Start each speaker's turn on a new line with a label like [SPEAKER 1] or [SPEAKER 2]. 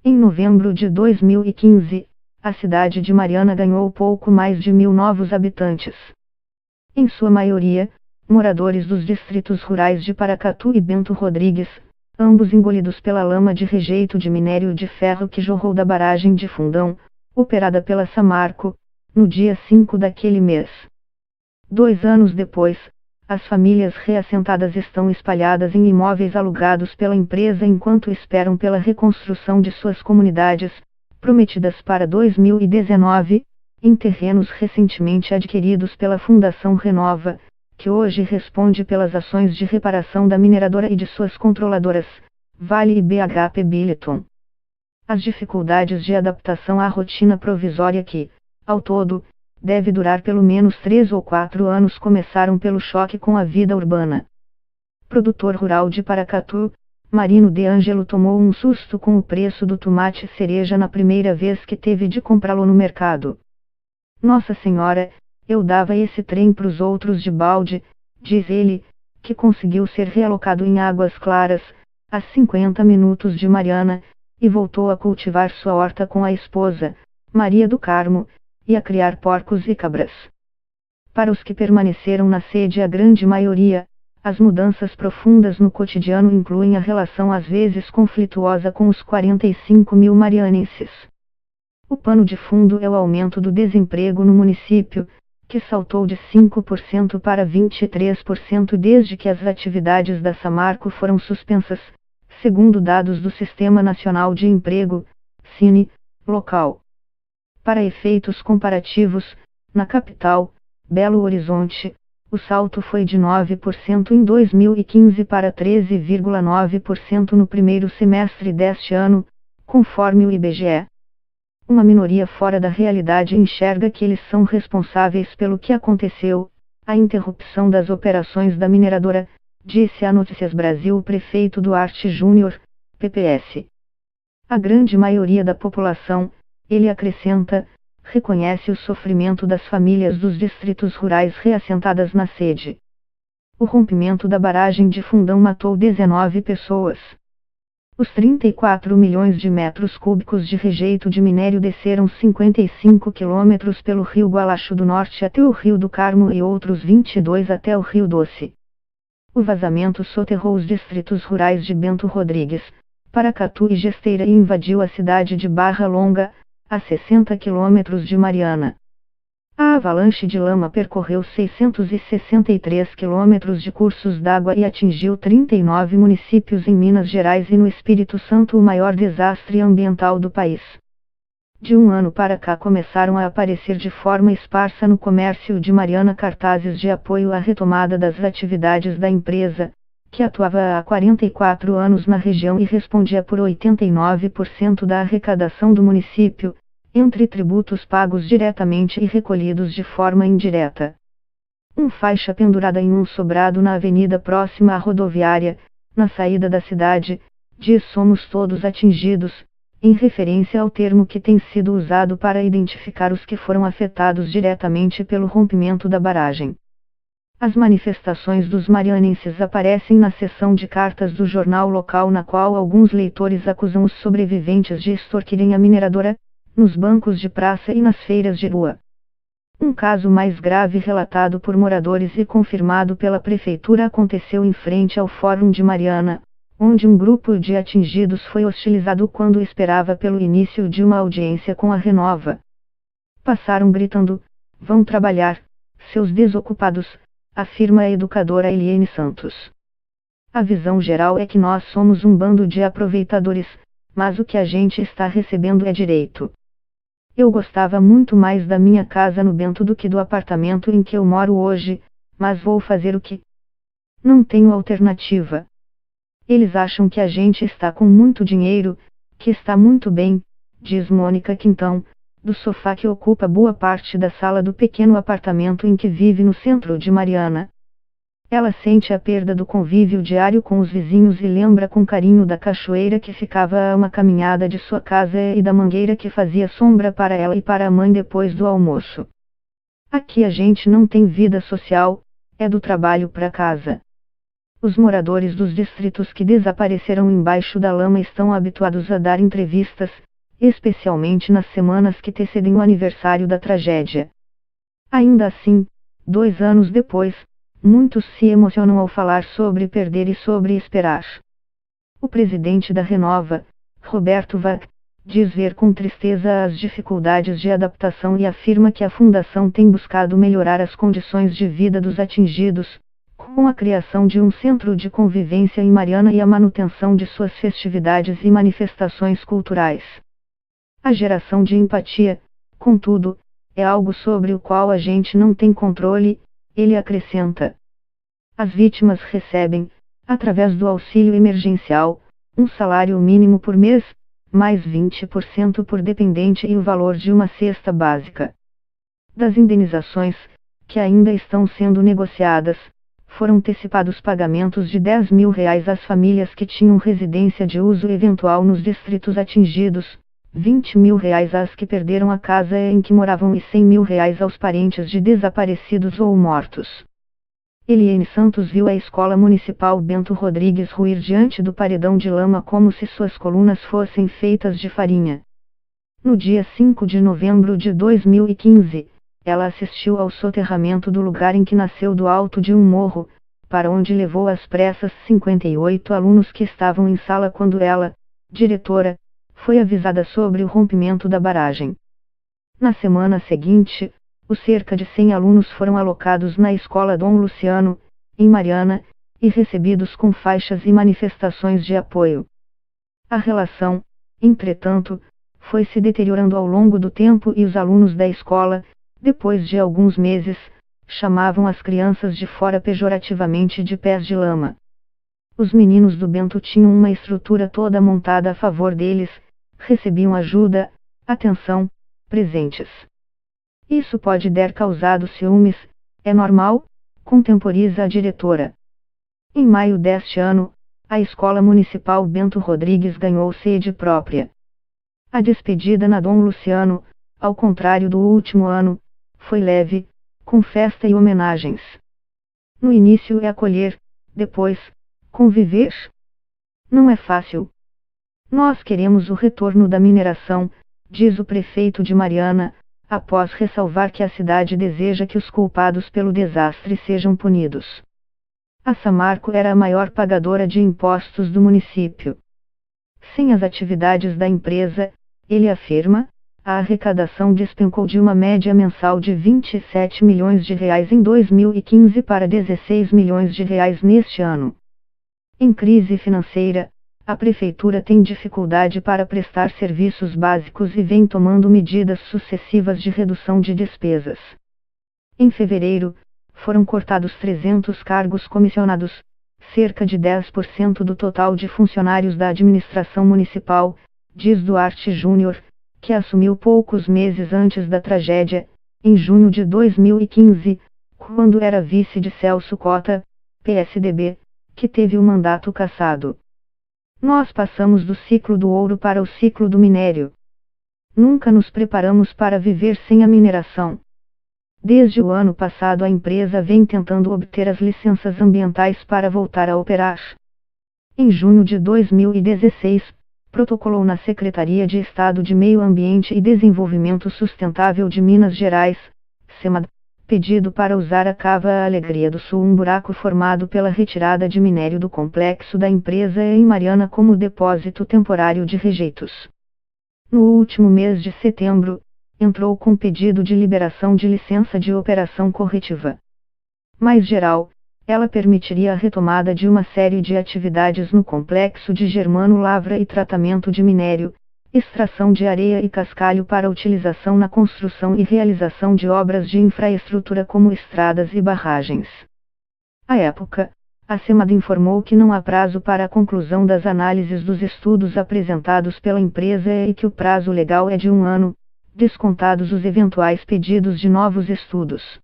[SPEAKER 1] Em novembro de 2015, a cidade de Mariana ganhou pouco mais de 1.000 novos habitantes. Em sua maioria, moradores dos distritos rurais de Paracatu e Bento Rodrigues, ambos engolidos pela lama de rejeito de minério de ferro que jorrou da barragem de Fundão, operada pela Samarco, no dia 5 daquele mês. 2 anos depois, as famílias reassentadas estão espalhadas em imóveis alugados pela empresa enquanto esperam pela reconstrução de suas comunidades, prometidas para 2019, em terrenos recentemente adquiridos pela Fundação Renova, que hoje responde pelas ações de reparação da mineradora e de suas controladoras, Vale e BHP Billiton. As dificuldades de adaptação à rotina provisória que, ao todo, deve durar pelo menos 3 ou 4 anos começaram pelo choque com a vida urbana. Produtor rural de Paracatu, Marino De Angelo tomou um susto com o preço do tomate cereja na primeira vez que teve de comprá-lo no mercado. Nossa Senhora, eu dava esse trem pros outros de balde, diz ele, que conseguiu ser realocado em Águas Claras, a 50 minutos de Mariana, e voltou a cultivar sua horta com a esposa, Maria do Carmo, e a criar porcos e cabras. Para os que permaneceram na sede, a grande maioria, as mudanças profundas no cotidiano incluem a relação às vezes conflituosa com os 45.000 marianenses. O pano de fundo é o aumento do desemprego no município, que saltou de 5% para 23% desde que as atividades da Samarco foram suspensas, segundo dados do Sistema Nacional de Emprego, SINE, local. Para efeitos comparativos, na capital, Belo Horizonte, o salto foi de 9% em 2015 para 13,9% no primeiro semestre deste ano, conforme o IBGE. Uma minoria fora da realidade enxerga que eles são responsáveis pelo que aconteceu, a interrupção das operações da mineradora, disse a Notícias Brasil o prefeito Duarte Júnior, PPS. A grande maioria da população, ele acrescenta, reconhece o sofrimento das famílias dos distritos rurais reassentadas na sede. O rompimento da barragem de Fundão matou 19 pessoas. Os 34 milhões de metros cúbicos de rejeito de minério desceram 55 quilômetros pelo rio Gualacho do Norte até o rio do Carmo e outros 22 até o rio Doce. O vazamento soterrou os distritos rurais de Bento Rodrigues, Paracatu e Gesteira e invadiu a cidade de Barra Longa, a 60 quilômetros de Mariana. A avalanche de lama percorreu 663 quilômetros de cursos d'água e atingiu 39 municípios em Minas Gerais e no Espírito Santo, o maior desastre ambiental do país. De um ano para cá começaram a aparecer de forma esparsa no comércio de Mariana cartazes de apoio à retomada das atividades da empresa, que atuava há 44 anos na região e respondia por 89% da arrecadação do município, entre tributos pagos diretamente e recolhidos de forma indireta. Faixa pendurada em um sobrado na avenida próxima à rodoviária, na saída da cidade, diz "somos todos atingidos", em referência ao termo que tem sido usado para identificar os que foram afetados diretamente pelo rompimento da barragem. As manifestações dos marianenses aparecem na seção de cartas do jornal local, na qual alguns leitores acusam os sobreviventes de extorquirem a mineradora, nos bancos de praça e nas feiras de rua. Um caso mais grave relatado por moradores e confirmado pela prefeitura aconteceu em frente ao Fórum de Mariana, onde um grupo de atingidos foi hostilizado quando esperava pelo início de uma audiência com a Renova. Passaram gritando: "Vão trabalhar, seus desocupados", afirma a educadora Eliane Santos. A visão geral é que nós somos um bando de aproveitadores, mas o que a gente está recebendo é direito. Eu gostava muito mais da minha casa no Bento do que do apartamento em que eu moro hoje, mas vou fazer o quê? Não tenho alternativa. Eles acham que a gente está com muito dinheiro, que está muito bem, diz Mônica Quintão, do sofá que ocupa boa parte da sala do pequeno apartamento em que vive no centro de Mariana. Ela sente a perda do convívio diário com os vizinhos e lembra com carinho da cachoeira que ficava a uma caminhada de sua casa e da mangueira que fazia sombra para ela e para a mãe depois do almoço. Aqui a gente não tem vida social, é do trabalho para casa. Os moradores dos distritos que desapareceram embaixo da lama estão habituados a dar entrevistas, especialmente nas semanas que antecedem o aniversário da tragédia. Ainda assim, 2 anos depois, muitos se emocionam ao falar sobre perder e sobre esperar. O presidente da Renova, Roberto Vac, diz ver com tristeza as dificuldades de adaptação e afirma que a fundação tem buscado melhorar as condições de vida dos atingidos, com a criação de um centro de convivência em Mariana e a manutenção de suas festividades e manifestações culturais. A geração de empatia, contudo, é algo sobre o qual a gente não tem controle, ele acrescenta. As vítimas recebem, através do auxílio emergencial, um salário mínimo por mês, mais 20% por dependente e o valor de uma cesta básica. Das indenizações, que ainda estão sendo negociadas, foram antecipados pagamentos de R$ 10.000 às famílias que tinham residência de uso eventual nos distritos atingidos, R$ 20.000 às que perderam a casa em que moravam e R$ 100.000 aos parentes de desaparecidos ou mortos. Eliane Santos viu a Escola Municipal Bento Rodrigues ruir diante do paredão de lama como se suas colunas fossem feitas de farinha. No dia 5 de novembro de 2015, ela assistiu ao soterramento do lugar em que nasceu do alto de um morro, para onde levou às pressas 58 alunos que estavam em sala quando ela, diretora, foi avisada sobre o rompimento da barragem. Na semana seguinte, os cerca de 100 alunos foram alocados na Escola Dom Luciano, em Mariana, e recebidos com faixas e manifestações de apoio. A relação, entretanto, foi se deteriorando ao longo do tempo e os alunos da escola, depois de alguns meses, chamavam as crianças de fora pejorativamente de pés de lama. Os meninos do Bento tinham uma estrutura toda montada a favor deles, recebiam ajuda, atenção, presentes. Isso pode ter causado ciúmes, é normal, contemporiza a diretora. Em maio deste ano, a Escola Municipal Bento Rodrigues ganhou sede própria. A despedida na Dom Luciano, ao contrário do último ano, foi leve, com festa e homenagens. No início é acolher, depois, conviver. Não é fácil. Nós queremos o retorno da mineração, diz o prefeito de Mariana, após ressalvar que a cidade deseja que os culpados pelo desastre sejam punidos. A Samarco era a maior pagadora de impostos do município. Sem as atividades da empresa, ele afirma, a arrecadação despencou de uma média mensal de R$ 27 milhões em 2015 para R$ 16 milhões neste ano. Em crise financeira, a prefeitura tem dificuldade para prestar serviços básicos e vem tomando medidas sucessivas de redução de despesas. Em fevereiro, foram cortados 300 cargos comissionados, cerca de 10% do total de funcionários da administração municipal, diz Duarte Júnior, que assumiu poucos meses antes da tragédia, em junho de 2015, quando era vice de Celso Cota, PSDB, que teve o mandato cassado. Nós passamos do ciclo do ouro para o ciclo do minério. Nunca nos preparamos para viver sem a mineração. Desde o ano passado a empresa vem tentando obter as licenças ambientais para voltar a operar. Em junho de 2016, protocolou na Secretaria de Estado de Meio Ambiente e Desenvolvimento Sustentável de Minas Gerais, SEMAD, pedido para usar a Cava Alegria do Sul, um buraco formado pela retirada de minério do complexo da empresa em Mariana, como depósito temporário de rejeitos. No último mês de setembro, entrou com pedido de liberação de licença de operação corretiva. Mais geral, ela permitiria a retomada de uma série de atividades no complexo de Germano, lavra e tratamento de minério, extração de areia e cascalho para utilização na construção e realização de obras de infraestrutura como estradas e barragens. À época, a SEMAD informou que não há prazo para a conclusão das análises dos estudos apresentados pela empresa e que o prazo legal é de 1 ano, descontados os eventuais pedidos de novos estudos.